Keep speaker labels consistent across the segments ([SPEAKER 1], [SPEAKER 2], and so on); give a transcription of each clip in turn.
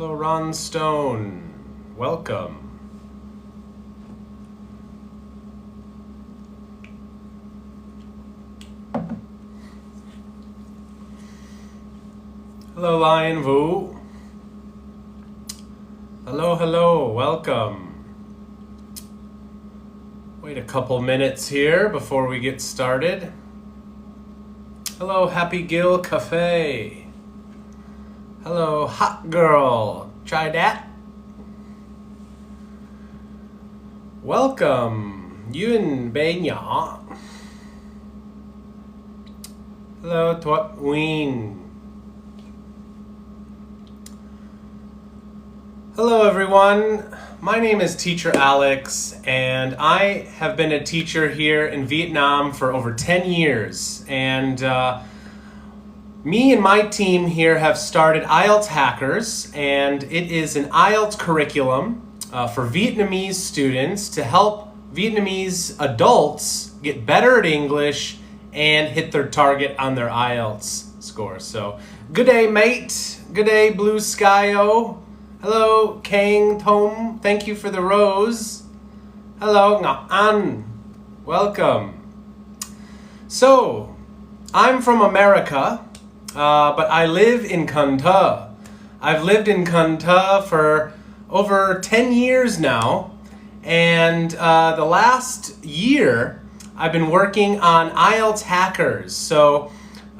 [SPEAKER 1] Hello, Ron Stone. Welcome. Hello, Lion Vu. Hello, welcome. Wait a couple minutes here before we get started. Hello, Happy Gill Cafe. Hello, Hot Girl. Try that. Welcome, Yun bé nhỏ. Hello, Tuất Wien. Hello, everyone. My name is Teacher Alex, and I have been a teacher here in Vietnam for over 10 years. And me and my team here have started IELTS Hackers, and it is an IELTS curriculum for Vietnamese students to help Vietnamese adults get better at English and hit their target on their IELTS score. So, good day, mate. Good day, Blue Skyo. Hello, Kang Tom. Thank you for the rose. Hello, Ngọc An. Welcome. So, I'm from America, but I live in Cần Thơ. I've lived in Cần Thơ for over 10 years now, and the last year I've been working on IELTS Hackers. So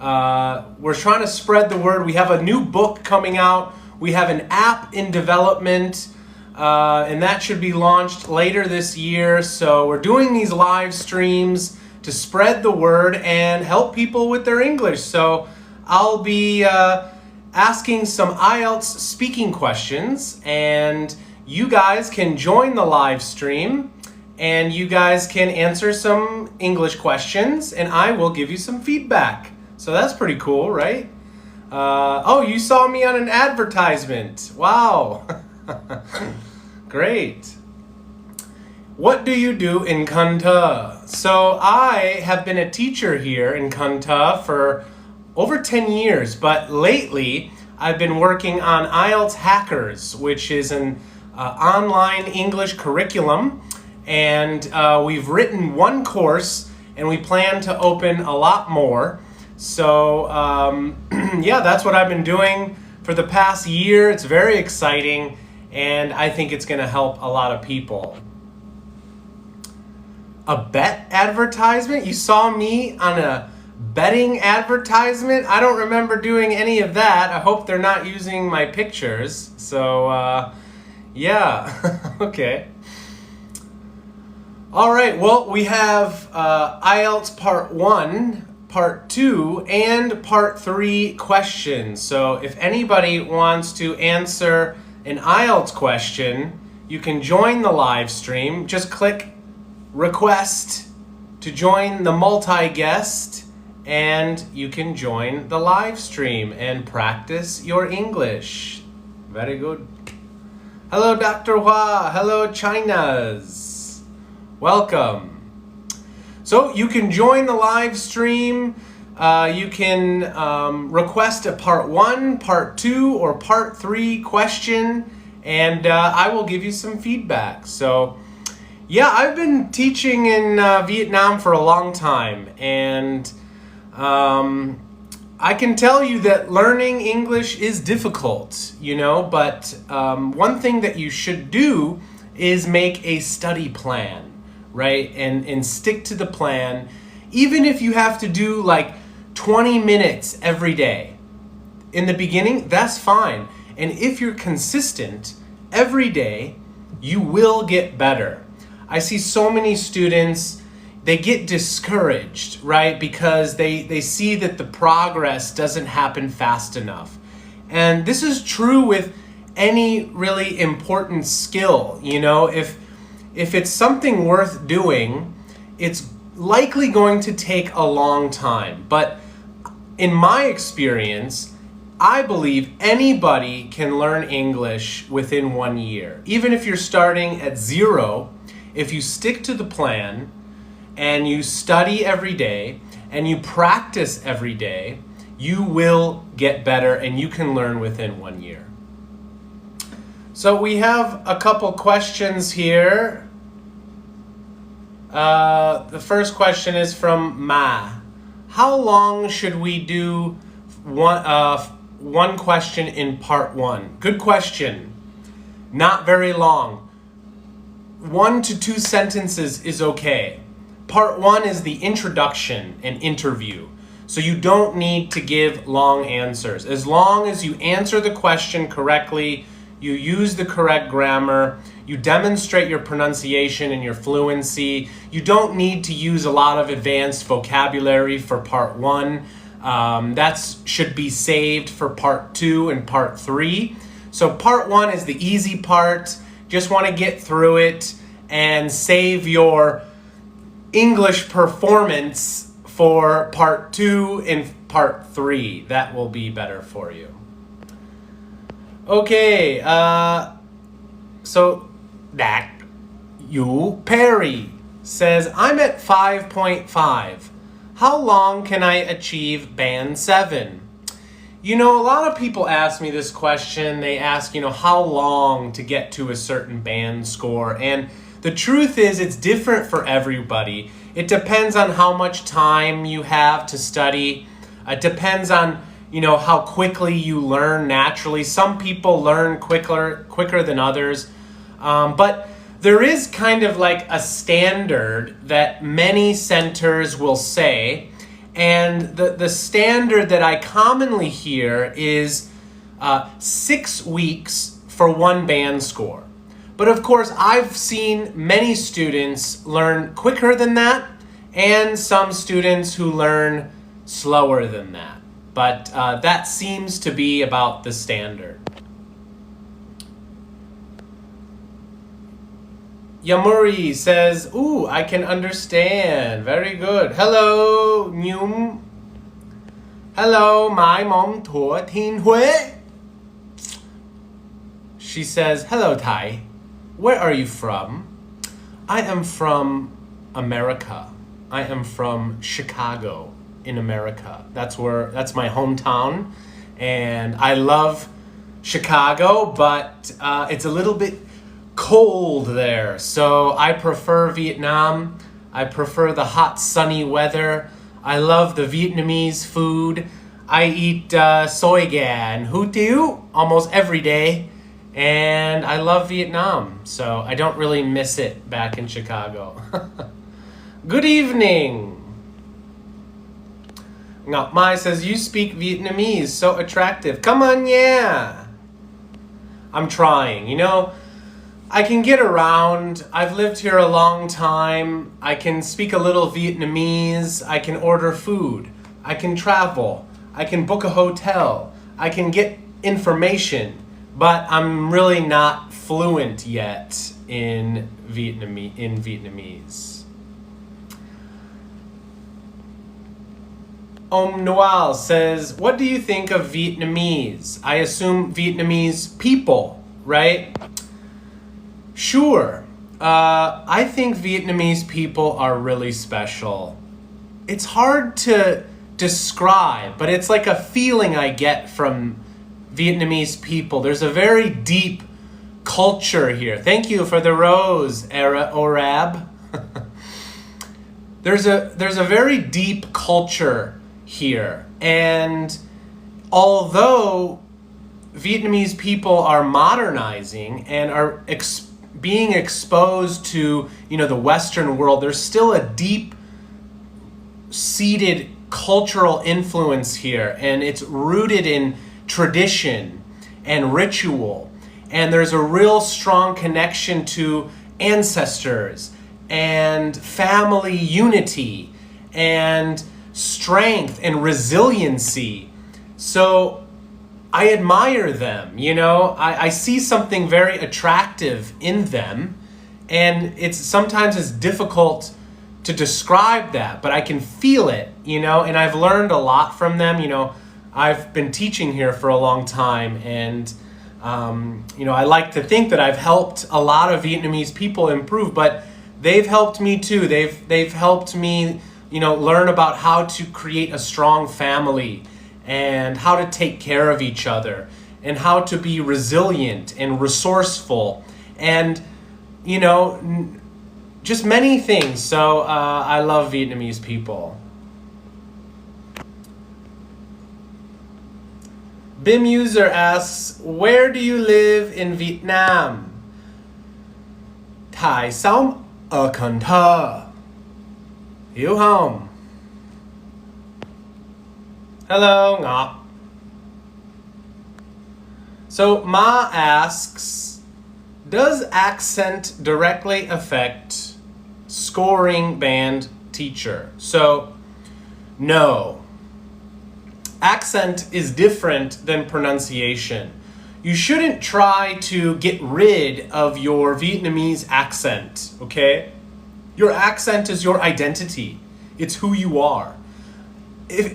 [SPEAKER 1] we're trying to spread the word. We have a new book coming out. We have an app in development, and that should be launched later this year. So we're doing these live streams to spread the word and help people with their English. So I'll be asking some IELTS speaking questions, and you guys can join the live stream, and you guys can answer some English questions, and I will give you some feedback. So that's pretty cool, right? Oh, you saw me on an advertisement. Wow. Great. What do you do in Cần Thơ? So I have been a teacher here in Cần Thơ for over 10 years, but lately I've been working on IELTS Hackers, which is an online English curriculum, and we've written one course, and we plan to open a lot more. So yeah, that's what I've been doing for the past year. It's very exciting, and I think it's going to help a lot of people. A bet advertisement? You saw me on a betting advertisement? I don't remember doing any of that. I hope they're not using my pictures. So yeah, okay. All right, well, we have IELTS Part 1, Part 2, and Part 3 questions. So if anybody wants to answer an IELTS question, you can join the live stream. Just click Request to join the multi-guest, and you can join the live stream and practice your English. Very good. Hello, Dr. Hua. Hello, Chinas. Welcome. So you can join the live stream. You can request a Part 1, Part 2, or Part 3 question, and I will give you some feedback. So yeah, I've been teaching in Vietnam for a long time, and I can tell you that learning English is difficult, you know, but one thing that you should do is make a study plan. Right? And stick to the plan, even if you have to do like 20 minutes every day. In the beginning, that's fine. And if you're consistent every day, you will get better. I see so many students, they get discouraged, right? Because they see that the progress doesn't happen fast enough. And this is true with any really important skill, you know, if it's something worth doing, it's likely going to take a long time. But in my experience, I believe anybody can learn English within 1 year. Even if you're starting at 0, if you stick to the plan and you study every day and you practice every day, you will get better and you can learn within 1 year. So we have a couple questions here. The first question is from Ma. How long should we do one question in part one? Good question. Not very long. 1 to 2 sentences is okay. Part one is the introduction and interview. So you don't need to give long answers. As long as you answer the question correctly, you use the correct grammar, you demonstrate your pronunciation and your fluency. You don't need to use a lot of advanced vocabulary for part one. That should be saved for part 2 and part 3. So part 1 is the easy part. Just want to get through it and save your English performance for part 2 and part 3. That will be better for you. Okay, so Dak Yu Perry says, I'm at 5.5. How long can I achieve band 7? You know, a lot of people ask me this question. They ask, how long to get to a certain band score. And the truth is, it's different for everybody. It depends on how much time you have to study. It depends on, how quickly you learn naturally. Some people learn quicker than others. But there is kind of like a standard that many centers will say. And the standard that I commonly hear is 6 weeks for one band score. But of course, I've seen many students learn quicker than that, and some students who learn slower than that. But that seems to be about the standard. Yamuri says, ooh, I can understand. Very good. Hello, Nhum. Hello, my mom Thua Thiên Huế. She says, hello, Thầy. Where are you from? I am from America. I am from Chicago in America. That's my hometown. And I love Chicago, but it's a little bit cold there. So I prefer Vietnam. I prefer the hot, sunny weather. I love the Vietnamese food. I eat soy gan, hủ tiếu almost every day. And I love Vietnam, so I don't really miss it back in Chicago. Good evening. Ngọc Mai says, you speak Vietnamese, so attractive. Come on, yeah. I'm trying, I can get around. I've lived here a long time. I can speak a little Vietnamese. I can order food. I can travel. I can book a hotel. I can get information. But I'm really not fluent yet in Vietnamese. Noel says, what do you think of Vietnamese? I assume Vietnamese people, right? Sure. I think Vietnamese people are really special. It's hard to describe, but it's like a feeling I get from Vietnamese people. There's a very deep culture here. Thank you for the rose, Orab. There's a very deep culture here. And although Vietnamese people are modernizing and are being exposed to, the Western world, there's still a deep seated cultural influence here, and it's rooted in tradition and ritual, and there's a real strong connection to ancestors and family unity and strength and resiliency. So I admire them, I see something very attractive in them, and sometimes it's difficult to describe that, but I can feel it, and I've learned a lot from them. I've been teaching here for a long time, and I like to think that I've helped a lot of Vietnamese people improve, but they've helped me too. They've helped me, learn about how to create a strong family and how to take care of each other and how to be resilient and resourceful and, you know, just many things. So I love Vietnamese people. Bim user asks, where do you live in Vietnam? Thầy sống ở Cần Thơ. Hiểu không? Hello, Ngọc. So Ma asks, does accent directly affect scoring band teacher? So, no. Accent is different than pronunciation. You shouldn't try to get rid of your Vietnamese accent, okay? Your accent is your identity. It's who you are.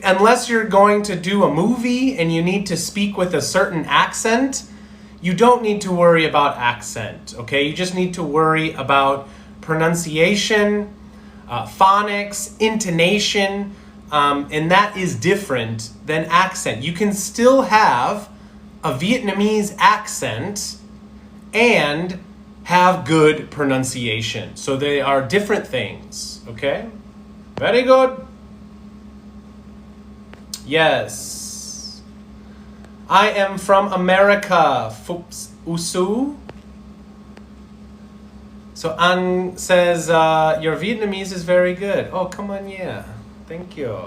[SPEAKER 1] Unless you're going to do a movie and you need to speak with a certain accent, you don't need to worry about accent, okay? You just need to worry about pronunciation, phonics, intonation, and that is different than accent. You can still have a Vietnamese accent and have good pronunciation. So they are different things, okay? Very good. Yes. I am from America. Fups Usu. So An says, your Vietnamese is very good. Oh, come on, yeah. Thank you.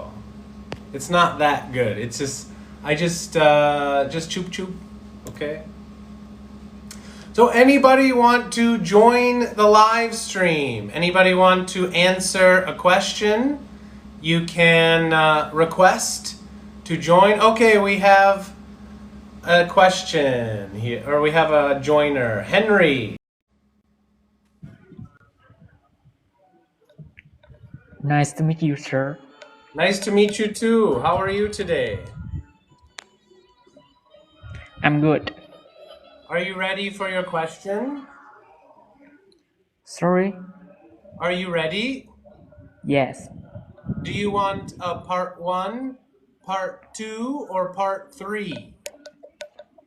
[SPEAKER 1] It's not that good. It's just, I just choop choop. Okay. So anybody want to join the live stream? Anybody want to answer a question? You can request to join. Okay, we have a question here, or we have a joiner. Henry.
[SPEAKER 2] Nice to meet you, sir.
[SPEAKER 1] Nice to meet you too. How are you today?
[SPEAKER 2] I'm good.
[SPEAKER 1] Are you ready for your question?
[SPEAKER 2] Sorry?
[SPEAKER 1] Are you ready?
[SPEAKER 2] Yes.
[SPEAKER 1] Do you want a part 1, part 2, or part 3?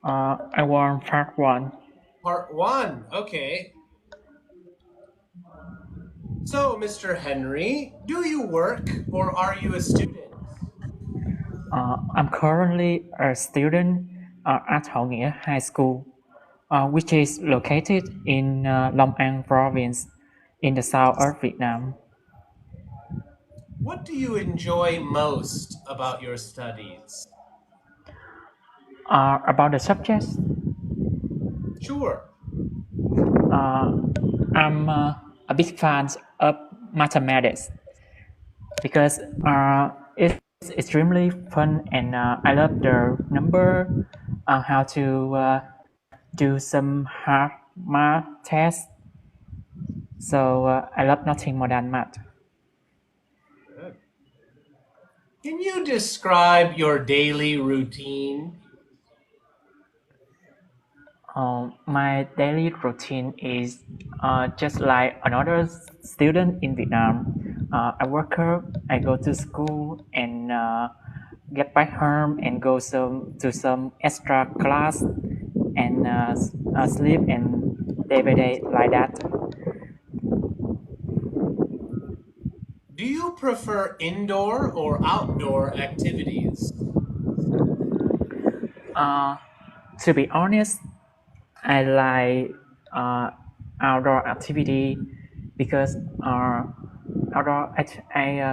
[SPEAKER 2] I want part 1.
[SPEAKER 1] Part 1, okay. So, Mr. Henry, do you work or are you a student?
[SPEAKER 2] I'm currently a student at Hậu Nghĩa High School, which is located in Long An province in the south of Vietnam.
[SPEAKER 1] What do you enjoy most about your studies?
[SPEAKER 2] About the subjects,
[SPEAKER 1] Sure.
[SPEAKER 2] I'm a big fan of mathematics because it's extremely fun and I love the number, how to do some hard math tests. So I love nothing more than math.
[SPEAKER 1] Good. Can you describe your daily routine?
[SPEAKER 2] My daily routine is just like another student in Vietnam. I work up, I go to school, and get back home and go to some extra class and sleep and day by day like that.
[SPEAKER 1] Do you prefer indoor or outdoor activities?
[SPEAKER 2] To be honest, I like outdoor activity because I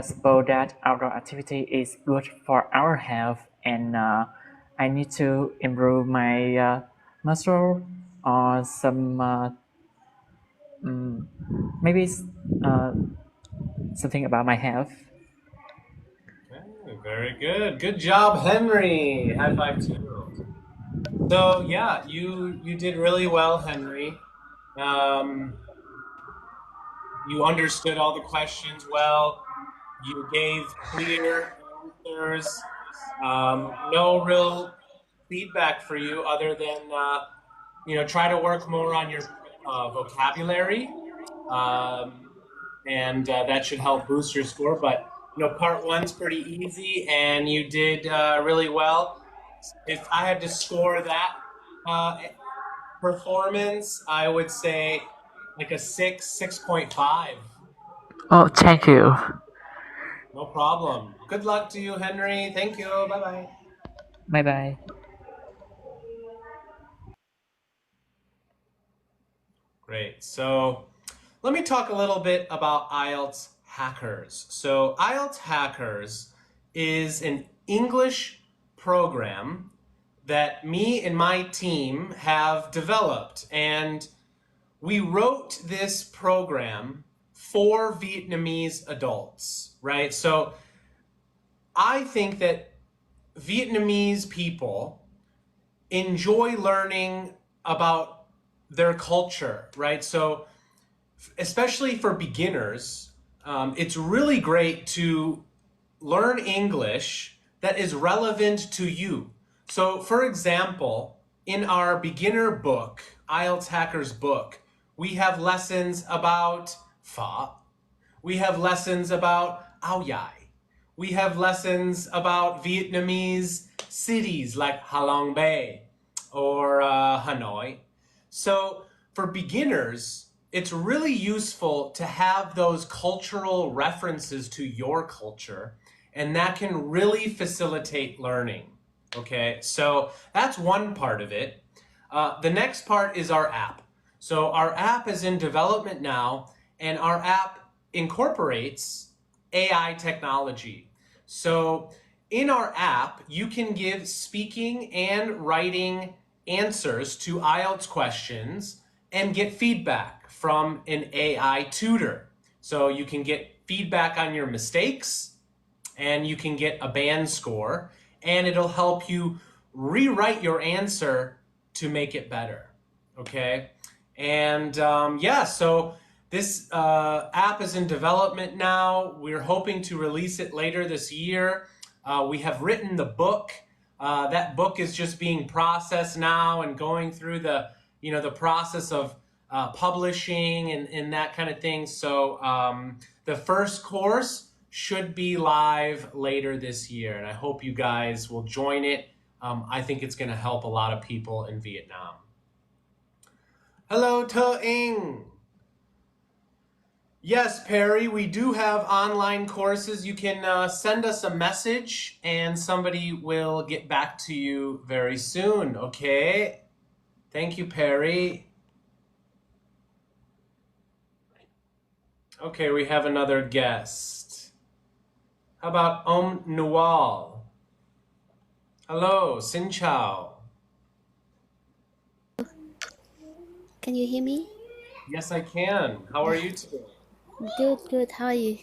[SPEAKER 2] suppose that outdoor activity is good for our health, and I need to improve my muscle or some maybe something about my health.
[SPEAKER 1] Okay, very good. Good job, Henry. High five to you. So yeah, you did really well, Henry. You understood all the questions well. You gave clear answers. No real feedback for you other than try to work more on your vocabulary, and that should help boost your score. But part 1's pretty easy, and you did really well. If I had to score that, Uh, Performance, I would say like a 6.5.
[SPEAKER 2] Oh, thank you.
[SPEAKER 1] No problem. Good luck to you, Henry. Thank you. Bye bye.
[SPEAKER 2] Bye bye.
[SPEAKER 1] Great. So let me talk a little bit about IELTS Hackers. So IELTS Hackers is an English program that me and my team have developed. And we wrote this program for Vietnamese adults, right? So I think that Vietnamese people enjoy learning about their culture, right? So, especially for beginners, it's really great to learn English that is relevant to you. So, for example, in our beginner book, IELTS Hackers book, we have lessons about pho. We have lessons about ao dai. We have lessons about Vietnamese cities like Halong Bay or Hanoi. So for beginners, it's really useful to have those cultural references to your culture, and that can really facilitate learning. Okay, so that's one part of it. The next part is our app. So our app is in development now, and our app incorporates AI technology. So in our app, you can give speaking and writing answers to IELTS questions and get feedback from an AI tutor. So you can get feedback on your mistakes and you can get a band score, and it'll help you rewrite your answer to make it better. Okay? And yeah, so this app is in development now. We're hoping to release it later this year. We have written the book. That book is just being processed now and going through the process of publishing and that kind of thing. So the first course should be live later this year, and I hope you guys will join it. I think it's going to help a lot of people in Vietnam. Hello, To Ing. Yes, Perry, we do have online courses. You can send us a message and somebody will get back to you very soon, okay? Thank you, Perry. Okay, we have another guest. How about Noel? Hello, Xin Chao.
[SPEAKER 3] Can you hear me?
[SPEAKER 1] Yes, I can. How are you today?
[SPEAKER 3] Good, good. How are you?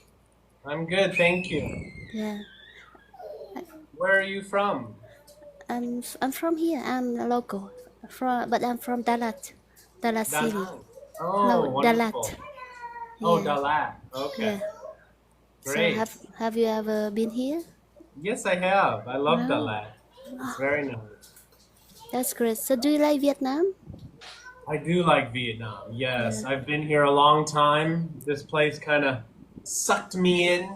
[SPEAKER 1] I'm good, thank you.
[SPEAKER 3] Yeah,
[SPEAKER 1] Where are you from?
[SPEAKER 3] I'm from here. I'm a local, but I'm from Dalat, Dalat
[SPEAKER 1] Da
[SPEAKER 3] City.
[SPEAKER 1] Nang. Oh,
[SPEAKER 3] No, Dalat.
[SPEAKER 1] wonderful. Oh,
[SPEAKER 3] Yeah,
[SPEAKER 1] Dalat. Okay,
[SPEAKER 3] yeah. So
[SPEAKER 1] great.
[SPEAKER 3] have you ever been here?
[SPEAKER 1] Yes, I have. I love
[SPEAKER 3] No,
[SPEAKER 1] Dalat. It's very nice.
[SPEAKER 3] that's great. So do you like Vietnam?
[SPEAKER 1] I do like Vietnam. Yes,
[SPEAKER 3] Yeah,
[SPEAKER 1] I've been here a long time. This place kind of sucked me in,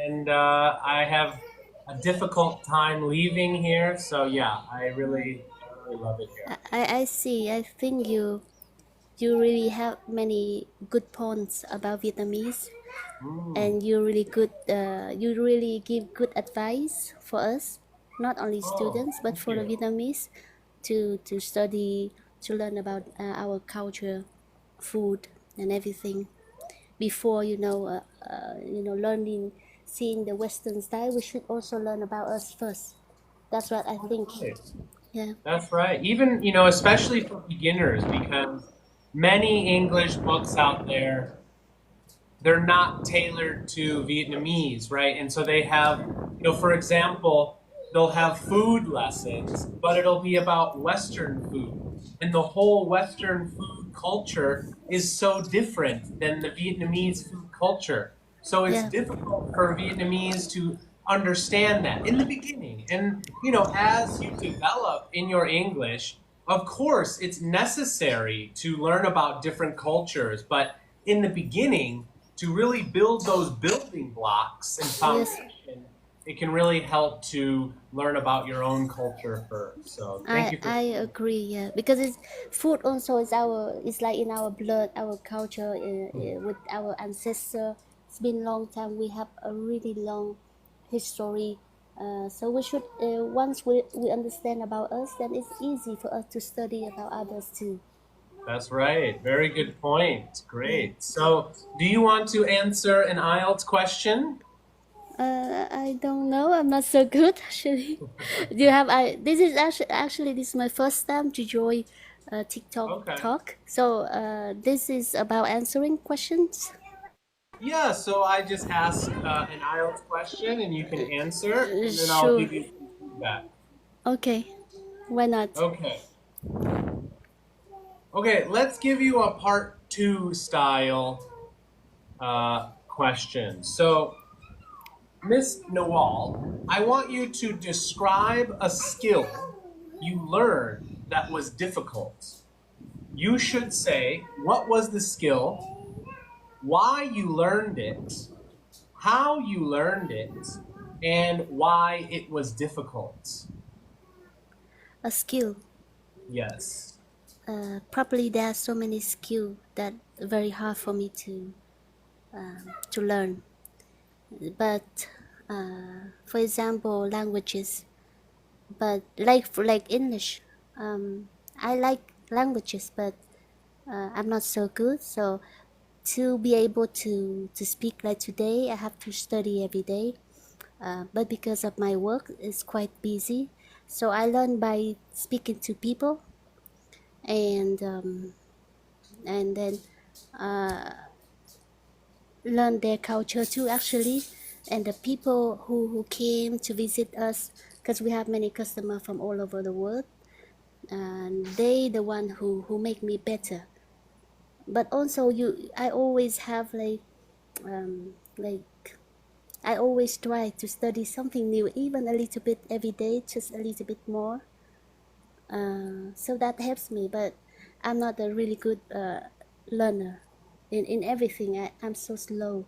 [SPEAKER 1] and I have a difficult time leaving here. So yeah, I really love it here.
[SPEAKER 3] I see. I think you really have many good points about Vietnamese,
[SPEAKER 1] Mm.
[SPEAKER 3] and you really good. You really give good advice for us, not only
[SPEAKER 1] Oh,
[SPEAKER 3] students but
[SPEAKER 1] thank
[SPEAKER 3] for the
[SPEAKER 1] you.
[SPEAKER 3] Vietnamese to study, to learn about our culture, food, and everything. Before learning, seeing the Western style, we should also learn about us first. That's what I
[SPEAKER 1] That's
[SPEAKER 3] think.
[SPEAKER 1] right.
[SPEAKER 3] Yeah,
[SPEAKER 1] That's right. Even, especially for beginners, because many English books out there, they're not tailored to Vietnamese, right? And so they have, for example, they'll have food lessons, but it'll be about Western food. And the whole Western food culture is so different than the Vietnamese food culture. So it's
[SPEAKER 3] yeah,
[SPEAKER 1] difficult for Vietnamese to understand that in the beginning. And, as you develop in your English, of course, it's necessary to learn about different cultures, but in the beginning, to really build those building blocks and
[SPEAKER 3] yes,
[SPEAKER 1] foundation, it can really help to learn about your own culture first. So thank you for
[SPEAKER 3] I agree, yeah, because it's food also is it's like in our blood, our culture, with our ancestor. It's been long time. We have a really long history. So we should once we understand about us, then it's easy for us to study about others too.
[SPEAKER 1] That's right. Very good point.
[SPEAKER 3] Yeah.
[SPEAKER 1] Great. So, do you want to answer an IELTS question?
[SPEAKER 3] I don't know. I'm not so good actually. Do you have? This is actually this is my first time to join TikTok
[SPEAKER 1] Okay.
[SPEAKER 3] talk. So this is about answering questions.
[SPEAKER 1] Yeah, so I just ask an IELTS question and you can answer, and then I'll
[SPEAKER 3] Sure.
[SPEAKER 1] give you some feedback.
[SPEAKER 3] Okay. Why not?
[SPEAKER 1] Okay. Okay, let's give you a part two style question. So, Miss Nawal, I want you to describe a skill you learned that was difficult. You should say what was the skill, why you learned it, how you learned it, and why it was difficult.
[SPEAKER 3] A skill.
[SPEAKER 1] Yes.
[SPEAKER 3] Probably there are so many skills that very hard for me to learn. But for example, languages. But like English, I like languages, but I'm not so good. So to be able to speak like today, I have to study every day. But because of my work, it's quite busy. So I learn by speaking to people, and then learn their culture too, actually, and the people who came to visit us, because we have many customers from all over the world, and they the one who make me better. But also I always have like I always try to study something new, even a little bit every day, just a little bit more. So that helps me, but I'm not a really good learner in everything. I'm so slow.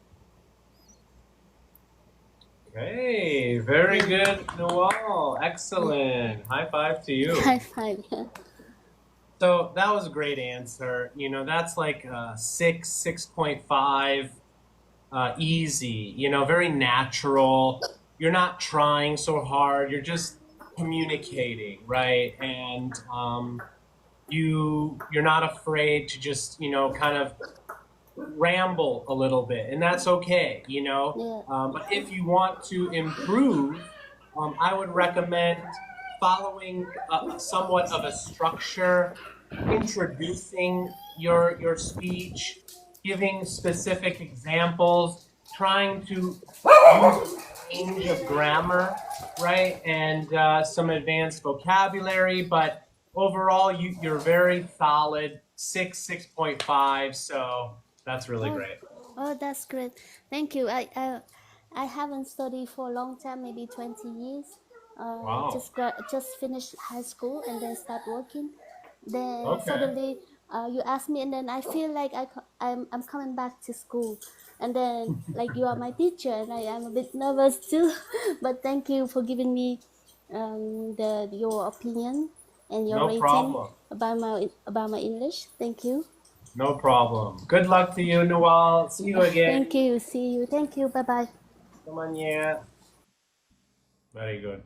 [SPEAKER 1] Hey, very
[SPEAKER 3] Yeah.
[SPEAKER 1] good, Noel. Excellent. High five to you.
[SPEAKER 3] High five.
[SPEAKER 1] So that was a great answer. You know, that's like 6.5, easy, you know, very natural. You're not trying so hard. You're just communicating, right? And you're not afraid to just, you know, kind of ramble a little bit, and that's okay, you know.
[SPEAKER 3] Yeah.
[SPEAKER 1] But if you want to improve, I would recommend following somewhat of a structure, introducing your speech, giving specific examples, trying to use a range of grammar, right, and some advanced vocabulary. But overall, you're very solid, 6.5. So that's really
[SPEAKER 3] Oh,
[SPEAKER 1] great.
[SPEAKER 3] oh, that's great. Thank you. I haven't studied for a long time, maybe 20 years.
[SPEAKER 1] Wow.
[SPEAKER 3] Just finished high school and then start working. Then
[SPEAKER 1] Okay.
[SPEAKER 3] suddenly, you ask me, and then I feel like I'm coming back to school. And then, like, you are my teacher, and I am a bit nervous too. But thank you for giving me your opinion and your
[SPEAKER 1] No
[SPEAKER 3] rating
[SPEAKER 1] problem.
[SPEAKER 3] about my English. Thank you.
[SPEAKER 1] No problem. Good luck to you, Noel. See you again.
[SPEAKER 3] Thank you. See you. Thank you. Bye bye.
[SPEAKER 1] Semuanya. Very good.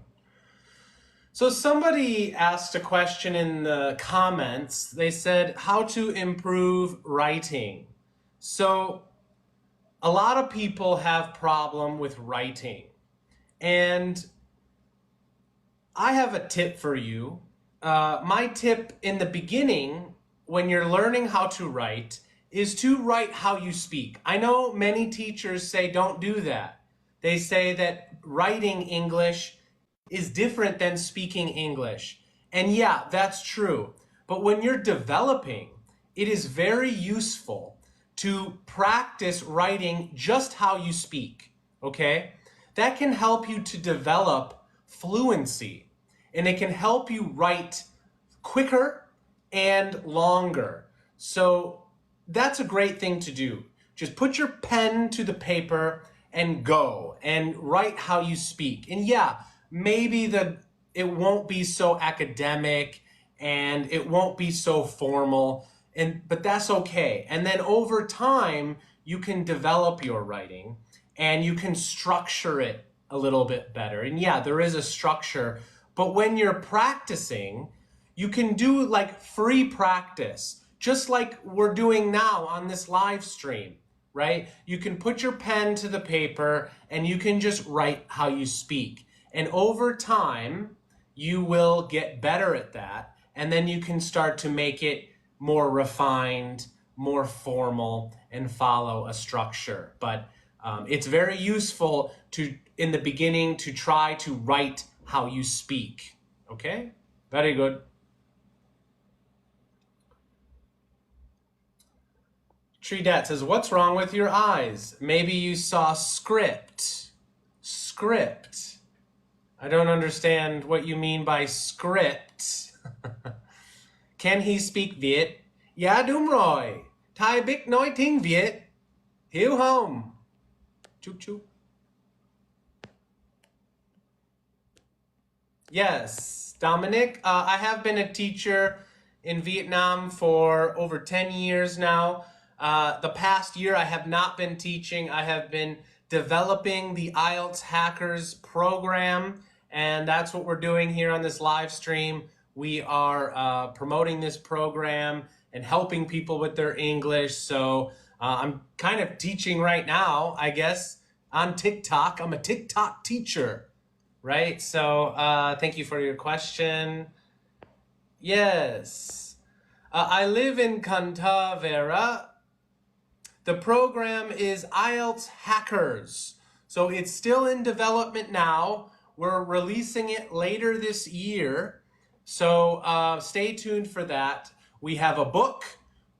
[SPEAKER 1] So somebody asked a question in the comments. They said how to improve writing. So a lot of people have problem with writing. And I have a tip for you. My tip in the beginning, when you're learning how to write, is to write how you speak. I know many teachers say don't do that. They say that writing English is different than speaking English. And yeah, that's true. But when you're developing, it is very useful to practice writing just how you speak, okay? That can help you to develop fluency, and it can help you write quicker and longer. So that's a great thing to do. Just put your pen to the paper and go and write how you speak. And yeah, maybe it won't be so academic and it won't be so formal, but that's okay. And then over time, you can develop your writing and you can structure it a little bit better. And yeah, there is a structure, but when you're practicing, you can do like free practice, just like we're doing now on this live stream, right? You can put your pen to the paper and you can just write how you speak. And over time, you will get better at that. And then you can start to make it more refined, more formal, and follow a structure. But it's very useful in the beginning, to try to write how you speak. Okay? Very good. Tridette says, what's wrong with your eyes? Maybe you saw script. Script. I don't understand what you mean by script. Can he speak Viet? Ja, đúng rồi. Thầy biết nói tiếng Việt. Hiểu không? Chúc chúc. Yes, Dominic. I have been a teacher in Vietnam for over 10 years now. The past year, I have not been teaching. I have been developing the IELTS Hackers program, and that's what we're doing here on this live stream. We are promoting this program and helping people with their English. So I'm kind of teaching right now, I guess, on TikTok. I'm a TikTok teacher, right? So thank you for your question. Yes. I live in Kanta, Vera. The program is IELTS Hackers. So it's still in development now. We're releasing it later this year. So stay tuned for that. We have a book.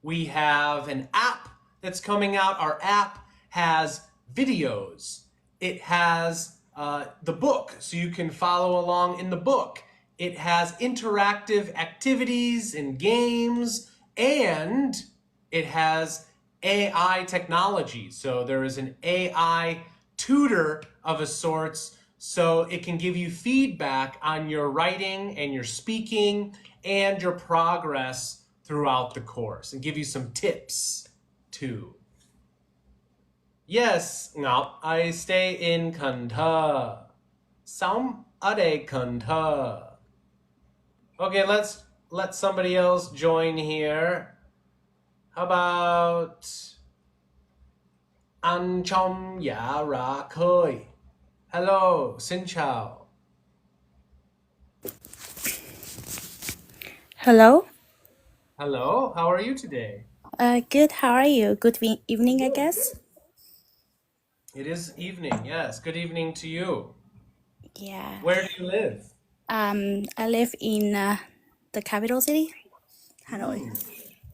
[SPEAKER 1] We have an app that's coming out. Our app has videos. It has the book, so you can follow along in the book. It has interactive activities and games, and it has AI technology. So there is an AI tutor of a sorts, so it can give you feedback on your writing and your speaking and your progress throughout the course, and give you some tips too. Yes, Ngọc, I stay in Cần Thơ. Sống ở đây Cần Thơ. Okay, let's let somebody else join here. How about Anh trong dạ ra khơi? Hello, xin chào.
[SPEAKER 4] Hello.
[SPEAKER 1] Hello, how are you today?
[SPEAKER 4] Good. How are you? Good evening, I guess.
[SPEAKER 1] It is evening, yes. Good evening to you.
[SPEAKER 4] Yeah.
[SPEAKER 1] Where do you live?
[SPEAKER 4] I live in the capital city, Hanoi.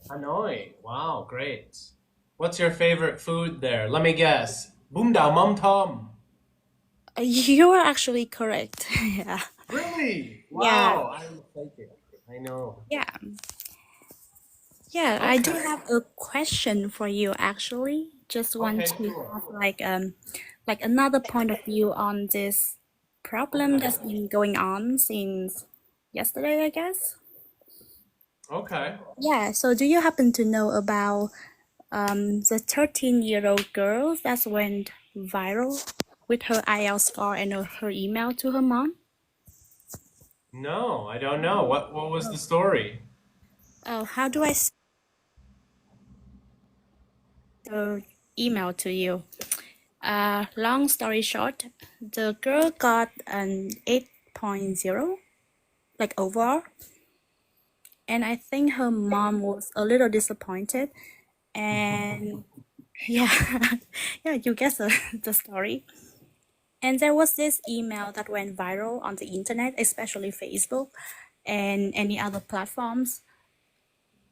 [SPEAKER 1] Hanoi. Wow, great. What's your favorite food there? Let me guess. Bún đào mắm tôm.
[SPEAKER 4] You are actually correct. Yeah.
[SPEAKER 1] Really?
[SPEAKER 4] Yeah.
[SPEAKER 1] Wow, I'm mistaken. I know.
[SPEAKER 4] Yeah. Yeah. I do
[SPEAKER 1] Okay.
[SPEAKER 4] have a question for you. Actually, just want
[SPEAKER 1] Okay,
[SPEAKER 4] to
[SPEAKER 1] sure.
[SPEAKER 4] have like another point of view on this problem that's been going on since yesterday, I guess.
[SPEAKER 1] Okay.
[SPEAKER 4] Yeah. So, do you happen to know about the 13-year-old girl that went viral with her IELTS score and her email to her mom?
[SPEAKER 1] No, I don't know. What was the story?
[SPEAKER 4] Oh, how do I send the email to you? Long story short, the girl got an 8.0, like overall, and I think her mom was a little disappointed. And yeah, yeah, you guess the story. And there was this email that went viral on the internet, especially Facebook and any other platforms.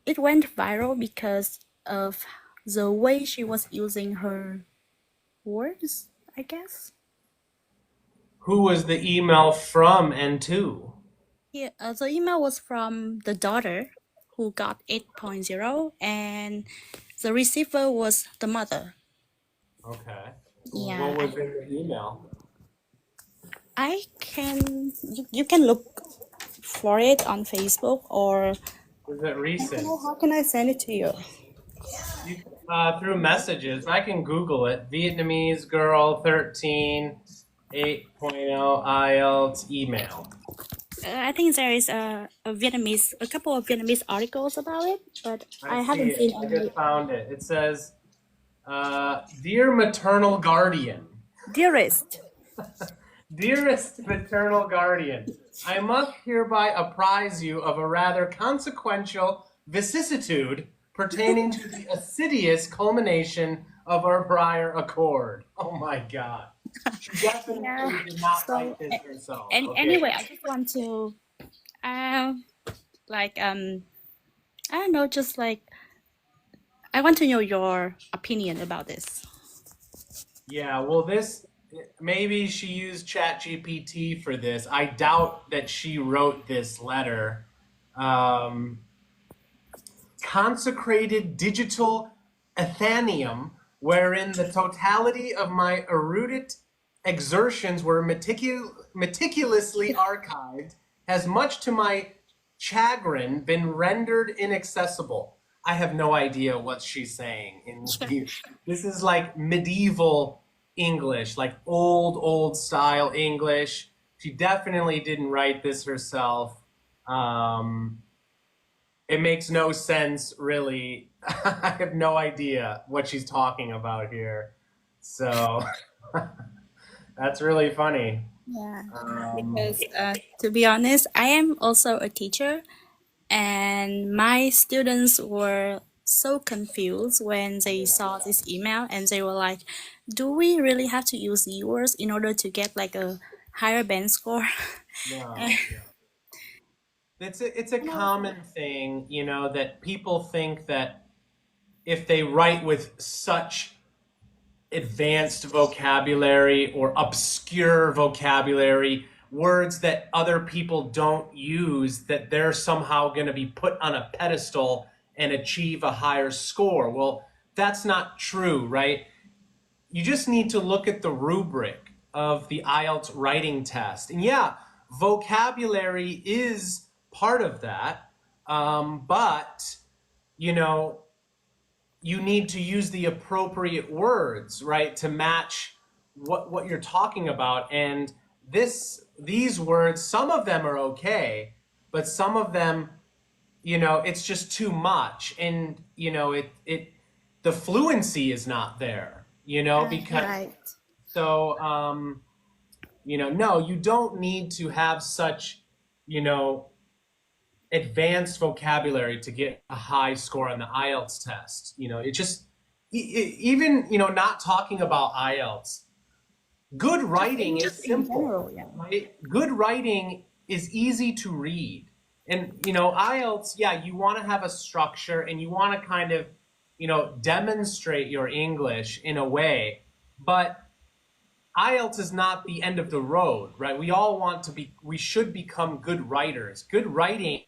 [SPEAKER 4] It went viral because of the way she was using her words, I guess.
[SPEAKER 1] Who was the email from and to?
[SPEAKER 4] Yeah, the email was from the daughter who got 8.0, and the receiver was the mother.
[SPEAKER 1] Okay.
[SPEAKER 4] Yeah,
[SPEAKER 1] What was in the email?
[SPEAKER 4] I can. You can look for it on Facebook, or
[SPEAKER 1] Was it recent?
[SPEAKER 4] how can I send it to you?
[SPEAKER 1] You, through messages. I can Google it. Vietnamese girl 13 8.0 IELTS email.
[SPEAKER 4] I think there is a couple of Vietnamese articles about it, but I haven't seen
[SPEAKER 1] I
[SPEAKER 4] any.
[SPEAKER 1] just found it. It says, "Dear maternal guardian,
[SPEAKER 4] Dearest,
[SPEAKER 1] dearest maternal guardian, I must hereby apprise you of a rather consequential vicissitude pertaining to the assiduous culmination of our prior accord." Oh my God. She definitely did not
[SPEAKER 4] so
[SPEAKER 1] write this herself. Okay.
[SPEAKER 4] anyway, I just want to, like I don't know, just like I want to know your opinion about this.
[SPEAKER 1] Yeah, well, maybe she used ChatGPT for this. I doubt that she wrote this letter. Consecrated digital Athenium, wherein the totality of my erudite exertions were meticulously archived, has much to my chagrin been rendered inaccessible. I have no idea what she's saying. This is like medieval English, like old style English. She definitely didn't write this herself. It makes no sense, really. I have no idea what she's talking about here. So that's really funny.
[SPEAKER 4] Yeah, because to be honest, I am also a teacher, and my students were so confused when they saw this email, and they were like, "Do we really have to use yours in order to get like a higher band score?"
[SPEAKER 1] No, it's a common thing, that people think that if they write with such advanced vocabulary or obscure vocabulary, words that other people don't use, that they're somehow going to be put on a pedestal and achieve a higher score. Well, that's not true, right? You just need to look at the rubric of the IELTS writing test. And yeah, vocabulary is part of that, but, you need to use the appropriate words, right, to match what you're talking about. And these words, some of them are okay, but some of them, it's just too much. And, the fluency is not there, because
[SPEAKER 4] Right.
[SPEAKER 1] so, no, you don't need to have such, advanced vocabulary to get a high score on the IELTS test. It just, even, not talking about IELTS, good writing is
[SPEAKER 4] Just in
[SPEAKER 1] simple,
[SPEAKER 4] general, yeah.
[SPEAKER 1] right? Good writing is easy to read. And, IELTS, yeah, you want to have a structure and you want to kind of, demonstrate your English in a way, but IELTS is not the end of the road, right? We should become good writers. Good writing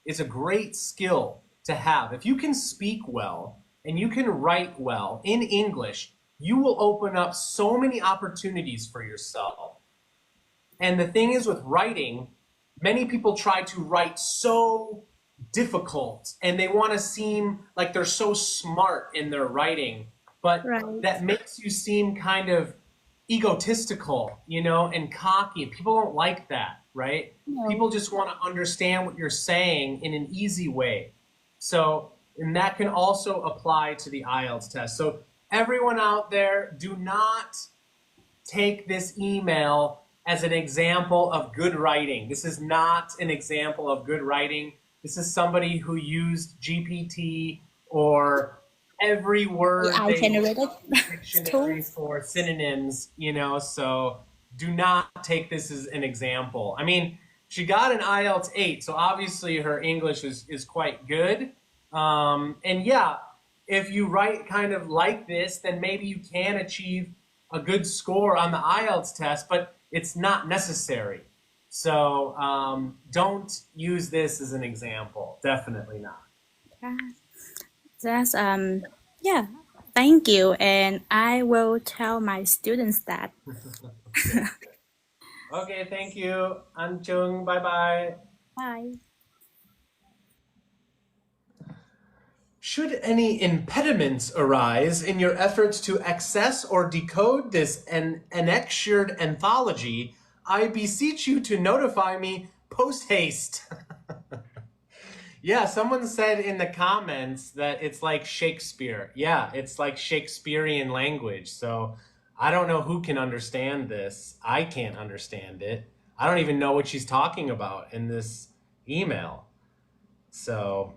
[SPEAKER 1] is a great skill to have. If you can speak well and you can write well in English, you will open up so many opportunities for yourself. And the thing is with writing, many people try to write so difficult and they want to seem like they're so smart in their writing, but
[SPEAKER 4] Right.
[SPEAKER 1] that makes you seem kind of egotistical, and cocky. People don't like that, right?
[SPEAKER 4] No.
[SPEAKER 1] People just want to understand what you're saying in an easy way. So, and that can also apply to the IELTS test. So everyone out there, do not take this email as an example of good writing. This is not an example of good writing. This is somebody who used GPT or every word
[SPEAKER 4] AI
[SPEAKER 1] they
[SPEAKER 4] generated
[SPEAKER 1] dictionary
[SPEAKER 4] tools.
[SPEAKER 1] for synonyms, so do not take this as an example. I mean, she got an IELTS 8, so obviously her English is quite good. And yeah, if you write kind of like this, then maybe you can achieve a good score on the IELTS test, but it's not necessary. So don't use this as an example. Definitely not.
[SPEAKER 4] That's yeah. Thank you, and I will tell my students that.
[SPEAKER 1] Okay, thank you. Anjung, bye-bye.
[SPEAKER 4] Bye.
[SPEAKER 1] Should any impediments arise in your efforts to access or decode this annexured anthology, I beseech you to notify me post haste. Yeah, someone said in the comments that it's like Shakespeare. Yeah, it's like Shakespearean language. So I don't know who can understand this. I can't understand it. I don't even know what she's talking about in this email. So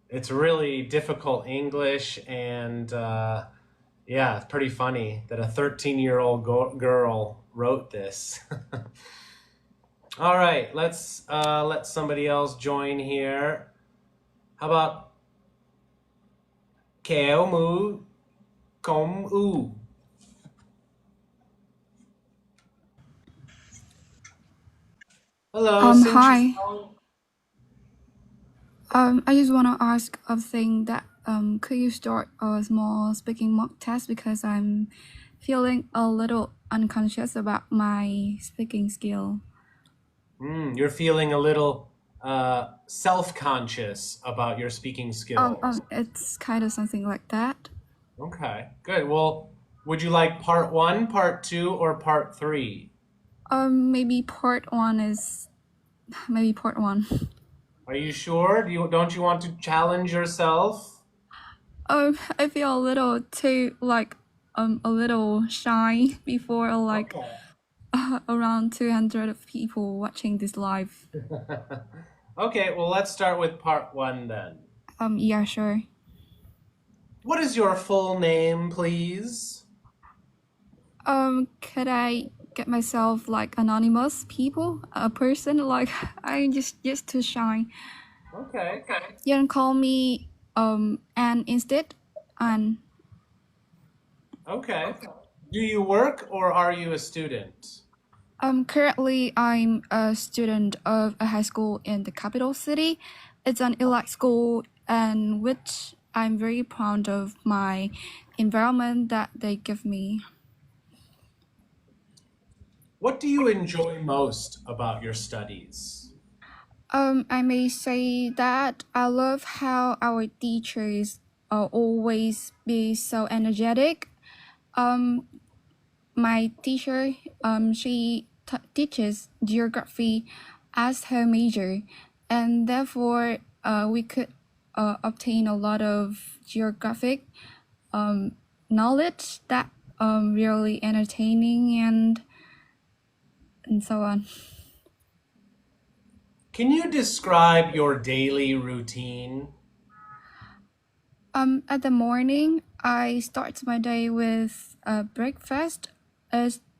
[SPEAKER 1] it's really difficult English, and yeah, it's pretty funny that a 13-year-old girl wrote this. All right, let's let somebody else join here. How about Kéo Mu Kom U? Hello,
[SPEAKER 5] Hi. I just want to ask a thing that could you start a small speaking mock test because I'm feeling a little unconscious about my speaking skill.
[SPEAKER 1] You're feeling a little self-conscious about your speaking skills.
[SPEAKER 5] It's kind of something like that.
[SPEAKER 1] Okay, good. Well, would you like part 1, part 2, or part 3?
[SPEAKER 5] Maybe part one.
[SPEAKER 1] Are you sure? Don't you want to challenge yourself?
[SPEAKER 5] I feel a little too a little shy before
[SPEAKER 1] Okay.
[SPEAKER 5] around 200 people watching this live.
[SPEAKER 1] Okay, well, let's start with part 1 then.
[SPEAKER 5] Yeah, sure.
[SPEAKER 1] What is your full name, please?
[SPEAKER 5] Could I get myself like anonymous people, a person like I'm just too shy.
[SPEAKER 1] Okay.
[SPEAKER 5] You can call me Anne instead. Anne.
[SPEAKER 1] Okay. Do you work or are you a student?
[SPEAKER 5] Currently I'm a student of a high school in the capital city. It's an elite school, and which I'm very proud of my environment that they give me.
[SPEAKER 1] What do you enjoy most about your studies?
[SPEAKER 5] I may say that I love how our teachers always be so energetic. My teacher, she teaches geography as her major, and therefore we could obtain a lot of geographic knowledge that really entertaining and so on.
[SPEAKER 1] Can you describe your daily routine?
[SPEAKER 5] At the morning, I start my day with breakfast,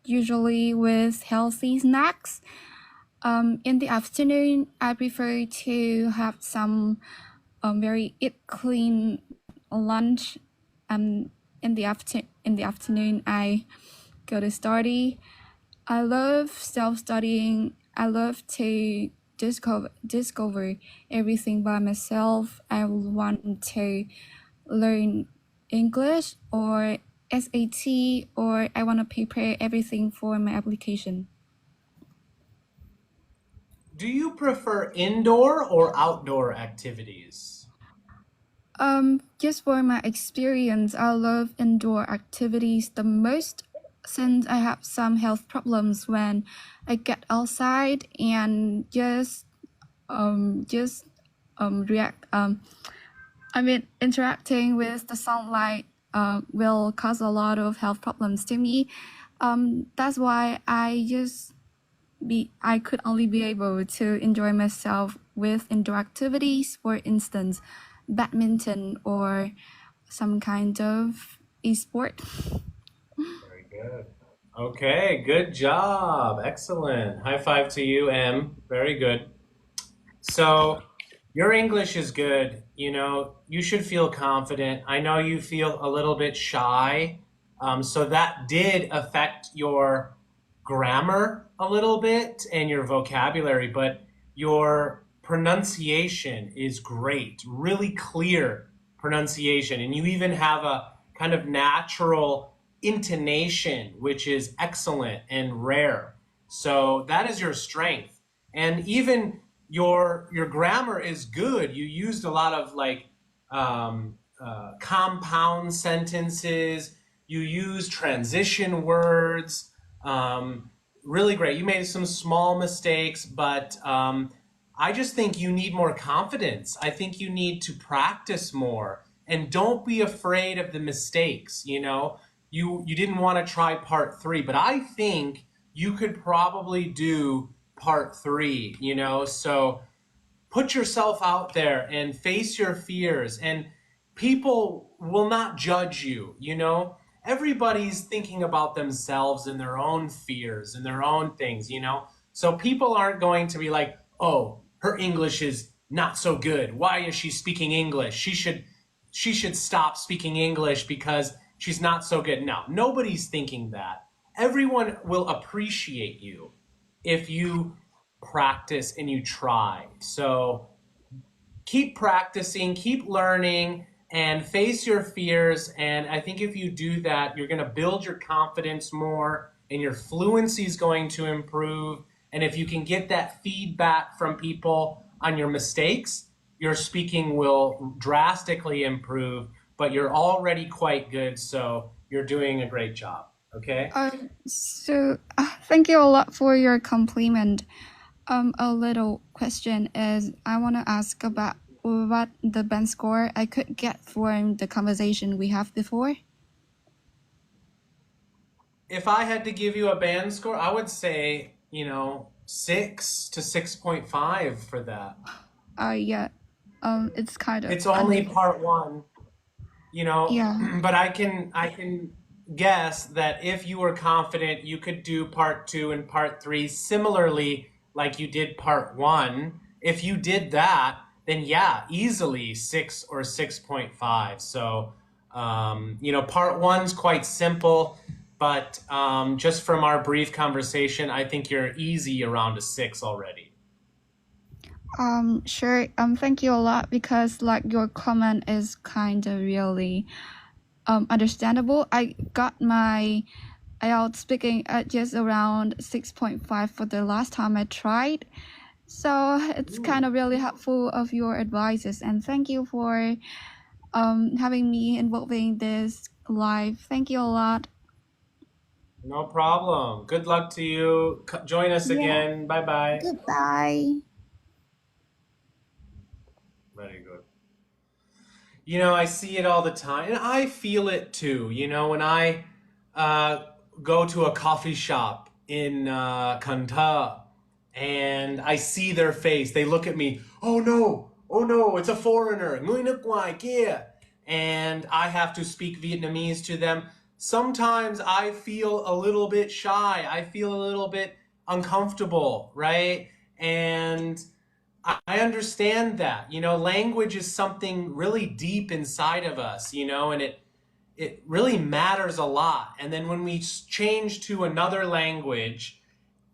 [SPEAKER 5] usually with healthy snacks. In the afternoon, I prefer to have some very eat clean lunch. In the afternoon, I go to study. I love self-studying. I love to discover everything by myself. I want to learn English or SAT, or I want to prepare everything for my application.
[SPEAKER 1] Do you prefer indoor or outdoor activities?
[SPEAKER 5] Just for my experience, I love indoor activities the most since I have some health problems when I get outside and just react. Interacting with the sunlight will cause a lot of health problems to me. That's why I could only be able to enjoy myself with indoor activities, for instance, badminton or some kind of e-sport.
[SPEAKER 1] Very good. Okay, good job. Excellent. High five to you, M. Very good. So, your English is good. You know, you should feel confident. I know you feel a little bit shy. So that did affect your grammar a little bit and your vocabulary, but your pronunciation is great, really clear. pronunciation, and you even have a kind of natural intonation, which is excellent and rare. So that is your strength. And even your grammar is good. You used a lot of like compound sentences. You use transition words. Really great. You made some small mistakes, but I just think you need more confidence. I think you need to practice more, and don't be afraid of the mistakes. You know, you didn't want to try part 3, but I think you could probably do part 3, you know, so put yourself out there and face your fears, and people will not judge you, you know. Everybody's thinking about themselves and their own fears and their own things, you know. So people aren't going to be like, oh, her English is not so good, why is she speaking English, she should stop speaking English because she's not so good. No, nobody's thinking that. Everyone will appreciate you if you practice and you try. So keep practicing, keep learning, and face your fears. And I think if you do that, you're going to build your confidence more and your fluency is going to improve. And if you can get that feedback from people on your mistakes, your speaking will drastically improve, but you're already quite good. So you're doing a great job. Okay.
[SPEAKER 5] Thank you a lot for your compliment. A little question is, I want to ask about what the band score I could get from the conversation we have before.
[SPEAKER 1] If I had to give you a band score, I would say, 6 to 6.5 for that.
[SPEAKER 5] Yeah. It's kind of.
[SPEAKER 1] It's only part 1,
[SPEAKER 5] Yeah.
[SPEAKER 1] but I can guess that if you were confident, you could do part 2 and part 3 similarly like you did part 1. If you did that, then yeah, easily 6 or 6.5. So, part 1's quite simple, but just from our brief conversation, I think you're easy around a 6 already.
[SPEAKER 5] Sure. Thank you a lot, because like your comment is kind of really understandable. I got my IELTS speaking at just around 6.5 for the last time I tried. So it's kind of really helpful of your advices, and thank you for having me involving this live. Thank you a lot.
[SPEAKER 1] No problem. Good luck to you. Join us again. Bye-bye.
[SPEAKER 5] Goodbye.
[SPEAKER 1] Very good. I see it all the time, and I feel it too. When I go to a coffee shop in Kanta, and I see their face, they look at me, oh no, it's a foreigner, người nước ngoài kia, and I have to speak Vietnamese to them. Sometimes I feel a little bit shy. I feel a little bit uncomfortable, right? And I understand that. Language is something really deep inside of us, and it really matters a lot. And then when we change to another language,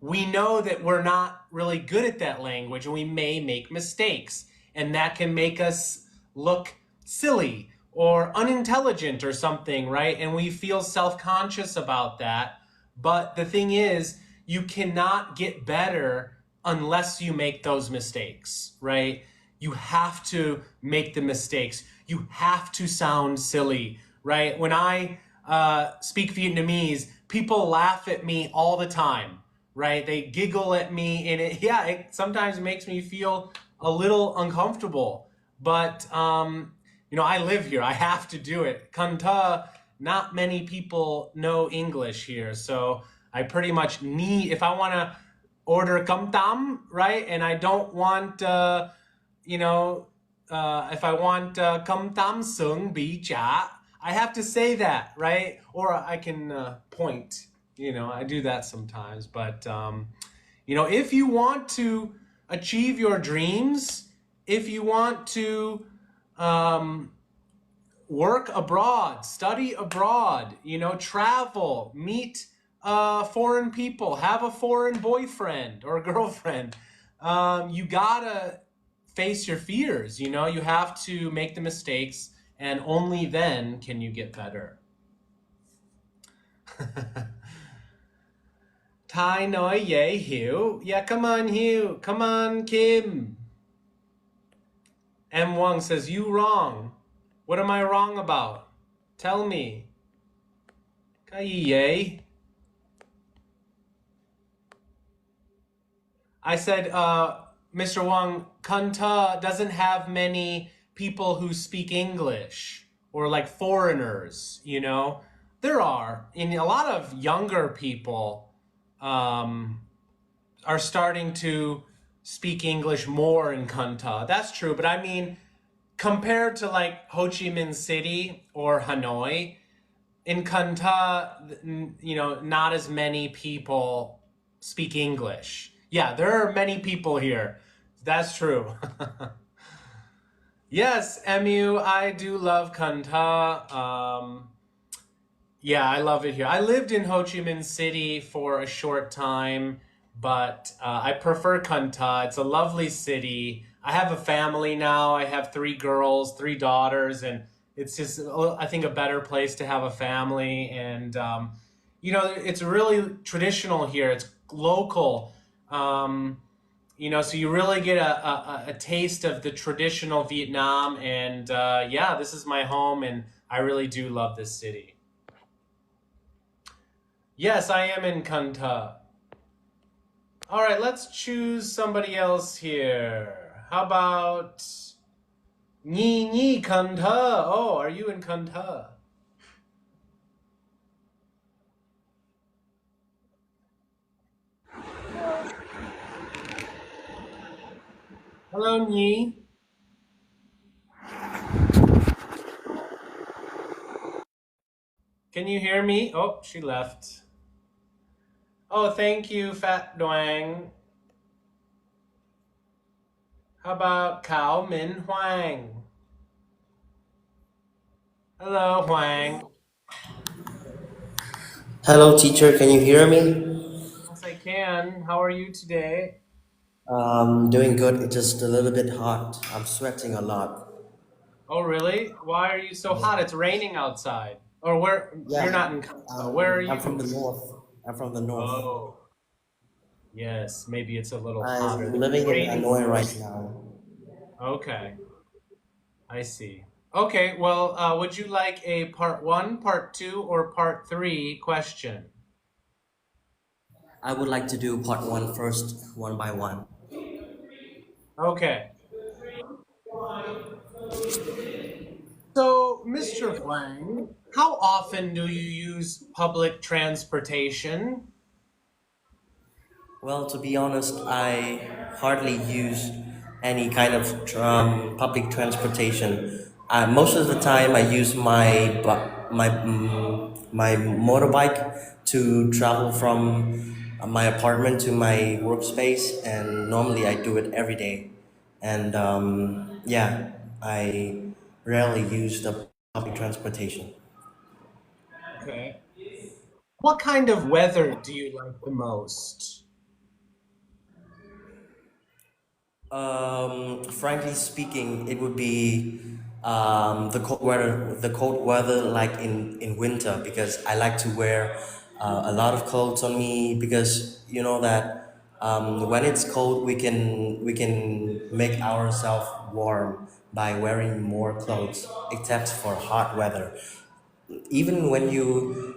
[SPEAKER 1] we know that we're not really good at that language, and we may make mistakes, and that can make us look silly or unintelligent or something, right? And we feel self-conscious about that. But the thing is, you cannot get better unless you make those mistakes, right? You have to make the mistakes. You have to sound silly, right? When I speak Vietnamese, people laugh at me all the time, right? They giggle at me, and it sometimes makes me feel a little uncomfortable. But, I live here. I have to do it. Kanta, not many people know English here, so I pretty much need, if I want to order cơm tấm, right? And I don't want, if I want cơm tấm sướng bí chả, I have to say that, right? Or I can point, I do that sometimes. But, if you want to achieve your dreams, if you want to work abroad, study abroad, travel, meet foreign people, have a foreign boyfriend or girlfriend, you gotta face your fears. You have to make the mistakes and only then can you get better. Thai nói dễ hiểu. Yeah, come on, Hugh. Come on, Kim. M. Wang says, you wrong. What am I wrong about? Tell me. Cái gì vậy? I said, Mr. Wang, Kanta doesn't have many people who speak English or like foreigners, you know? There are. And a lot of younger people are starting to speak English more in Kanta. That's true. But I mean, compared to like Ho Chi Minh City or Hanoi, in Kanta, you know, not as many people speak English. Yeah, there are many people here. That's true. Yes, Emu, I do love Kanta. Yeah, I love it here. I lived in Ho Chi Minh City for a short time, but I prefer Kanta. It's a lovely city. I have a family now. I have 3 girls, 3 daughters, and it's just, I think, a better place to have a family. And, you know, it's really traditional here. It's local. You know, so you really get a taste of the traditional Vietnam. And yeah, this is my home, and I really do love this city. Yes, I am in Kanta. All right, let's choose somebody else here. How about Nhi Nhi Kanta? Oh, are you in Kanta? Hello, Nhi. Can you hear me? Oh, she left. Oh, thank you, Fat Duang. How about Kao Min Huang? Hello, Huang.
[SPEAKER 6] Hello, teacher. Can you hear me?
[SPEAKER 1] Yes, I can. How are you today?
[SPEAKER 6] Doing good. It's just a little bit hot. I'm sweating a lot.
[SPEAKER 1] Oh, really? Why are you so hot? It's raining outside. Or where? You're
[SPEAKER 6] Yeah,
[SPEAKER 1] not in Kanta. Where are
[SPEAKER 6] I'm from
[SPEAKER 1] you?
[SPEAKER 6] the north. I'm from the north.
[SPEAKER 1] Oh, yes. Maybe it's a little hotter
[SPEAKER 6] I'm
[SPEAKER 1] there. It's
[SPEAKER 6] living in
[SPEAKER 1] raining.
[SPEAKER 6] Hanoi right now.
[SPEAKER 1] Okay, I see. Okay, well, would you like a part 1, part 2, or part 3 question?
[SPEAKER 6] I would like to do part one first, one by one.
[SPEAKER 1] Okay. So, Mr. Huang, how often do you use public transportation?
[SPEAKER 6] Well, to be honest, I hardly use any kind of public transportation. Most of the time, I use my motorbike to travel from my apartment to my workspace, and normally I do it every day. And yeah, I rarely use the public transportation.
[SPEAKER 1] Okay. What kind of weather do you like the most?
[SPEAKER 6] Frankly speaking, it would be the cold weather. The cold weather, like in winter, because I like to wear a lot of clothes on me. Because you know that when it's cold, we can make ourselves warm by wearing more clothes. Except for hot weather, even when you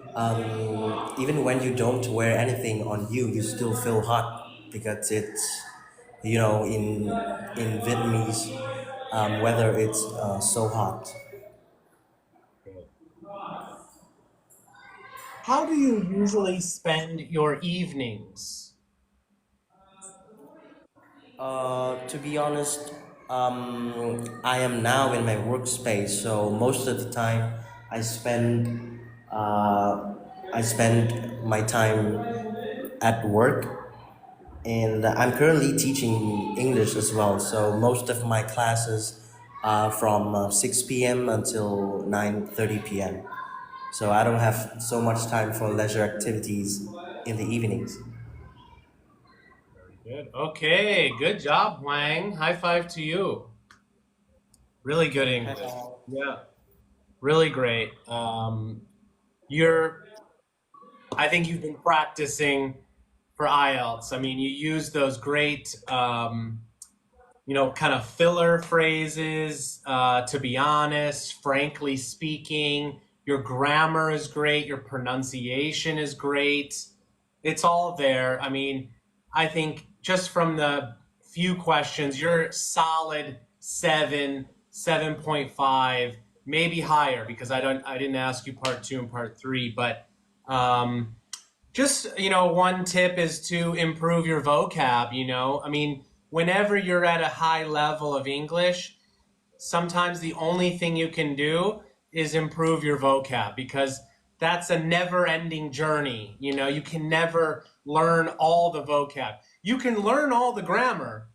[SPEAKER 6] don't wear anything on you, you still feel hot because it's in Vietnamese weather it's so hot.
[SPEAKER 1] Okay. How do you usually spend your evenings?
[SPEAKER 6] To be honest, I am now in my workspace, so most of the time I spend uh, I spend my time at work, and I'm currently teaching English as well. So most of my classes are from 6 p.m. until 9:30 p.m. So I don't have so much time for leisure activities in the evenings.
[SPEAKER 1] Very good. Okay, good job, Wang. High five to you. Really good
[SPEAKER 6] High
[SPEAKER 1] English.
[SPEAKER 6] five.
[SPEAKER 1] Yeah. Really great. I think you've been practicing for IELTS. I mean, you use those great, kind of filler phrases. To be honest, frankly speaking, your grammar is great. Your pronunciation is great. It's all there. I mean, I think just from the few questions, you're solid 7.5, maybe higher because I didn't ask you part 2 and part 3, but um, just, one tip is to improve your vocab, I mean, whenever you're at a high level of English, sometimes the only thing you can do is improve your vocab because that's a never ending journey. You can never learn all the vocab. You can learn all the grammar,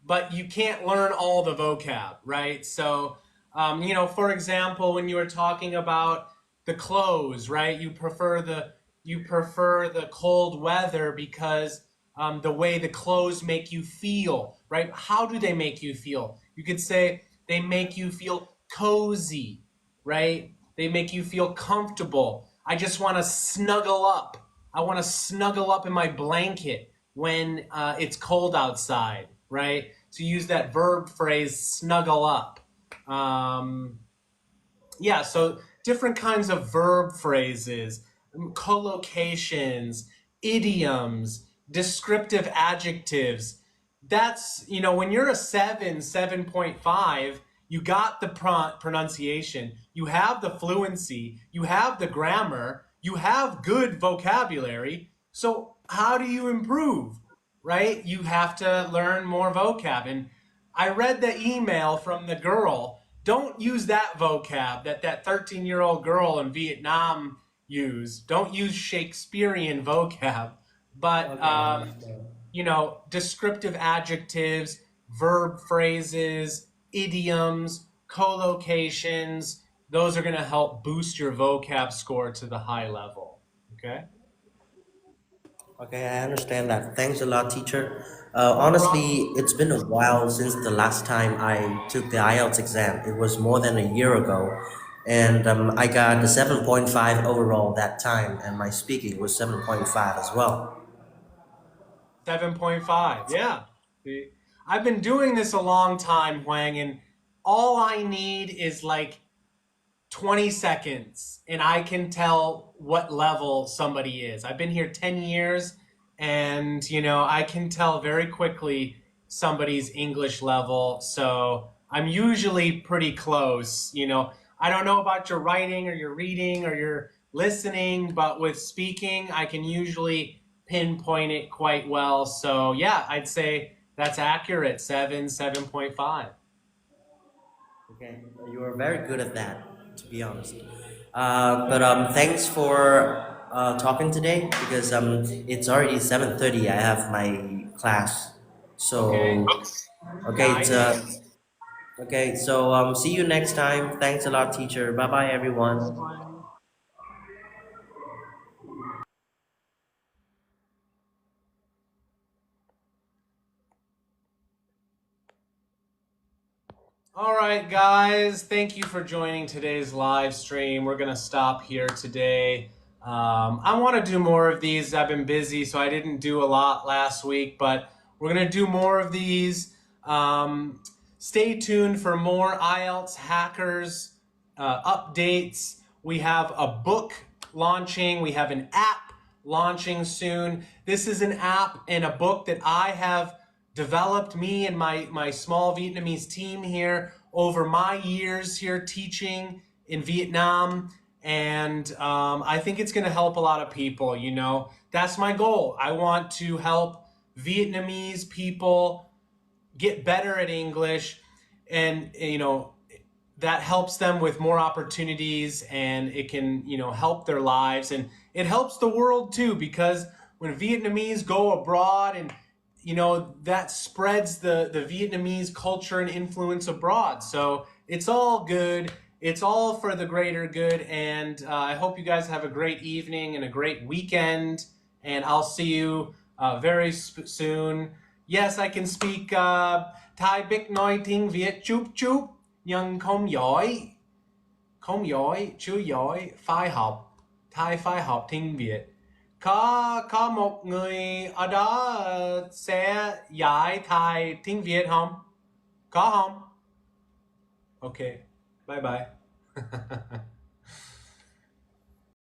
[SPEAKER 1] but you can't learn all the vocab, right? So, for example, when you were talking about the clothes, right? You prefer the cold weather because the way the clothes make you feel, right? How do they make you feel? You could say they make you feel cozy, right? They make you feel comfortable. I just want to snuggle up. I want to snuggle up in my blanket when it's cold outside, right? So use that verb phrase, snuggle up. Um, yeah, so different kinds of verb phrases, collocations, idioms, descriptive adjectives. That's, when you're a 7.5, you got the pronunciation, you have the fluency, you have the grammar, you have good vocabulary. So how do you improve, right? You have to learn more vocab. And I read the email from the girl. Don't use that vocab that 13-year-old girl in Vietnam used. Don't use Shakespearean vocab, but
[SPEAKER 6] Okay, I understand.
[SPEAKER 1] descriptive adjectives, verb phrases, idioms, collocations. Those are going to help boost your vocab score to the high level. Okay?
[SPEAKER 6] Okay, I understand that. Thanks a lot, teacher.
[SPEAKER 1] No
[SPEAKER 6] Honestly,
[SPEAKER 1] problem.
[SPEAKER 6] it's been a while since the last time I took the IELTS exam. It was more than a year ago. And I got a 7.5 overall that time, and my speaking was 7.5 as well.
[SPEAKER 1] 7.5. Yeah. See, I've been doing this a long time, Huang, and all I need is like 20 seconds and I can tell what level somebody is. I've been here 10 years and, I can tell very quickly somebody's English level. So I'm usually pretty close. I don't know about your writing or your reading or your listening, but with speaking, I can usually pinpoint it quite well. So yeah, I'd say that's accurate. 7.5.
[SPEAKER 6] Okay, you are very good at that, to be honest. But thanks for talking today because it's already 7:30. I have my class.
[SPEAKER 1] Okay.
[SPEAKER 6] So okay, it's
[SPEAKER 1] Nice.
[SPEAKER 6] okay. So see you next time. Thanks a lot, teacher. Bye bye,
[SPEAKER 1] Thanks,
[SPEAKER 6] everyone.
[SPEAKER 1] Glenn. All right, guys, thank you for joining today's live stream. We're going to stop here today. I want to do more of these. I've been busy, so I didn't do a lot last week, but we're going to do more of these. Stay tuned for more IELTS hackers updates. We have a book launching. We have an app launching soon. This is an app and a book that I have developed, me and my small Vietnamese team here, over my years here teaching in Vietnam. And I think it's going to help a lot of people. That's my goal. I want to help Vietnamese people get better at English, and that helps them with more opportunities, and it can help their lives, and it helps the world too, because when Vietnamese go abroad, and that spreads the Vietnamese culture and influence abroad. So it's all good. It's all for the greater good, and I hope you guys have a great evening and a great weekend, and I'll see you very soon. Yes, I can speak Thai biết nói tiếng Việt chút chút, nhưng không giỏi. không giỏi, chưa giỏi, phải học. Thầy phải học tiếng Việt. Có một người ở đó sẽ dạy thầy tiếng Việt không? Có không? Ok, bye bye.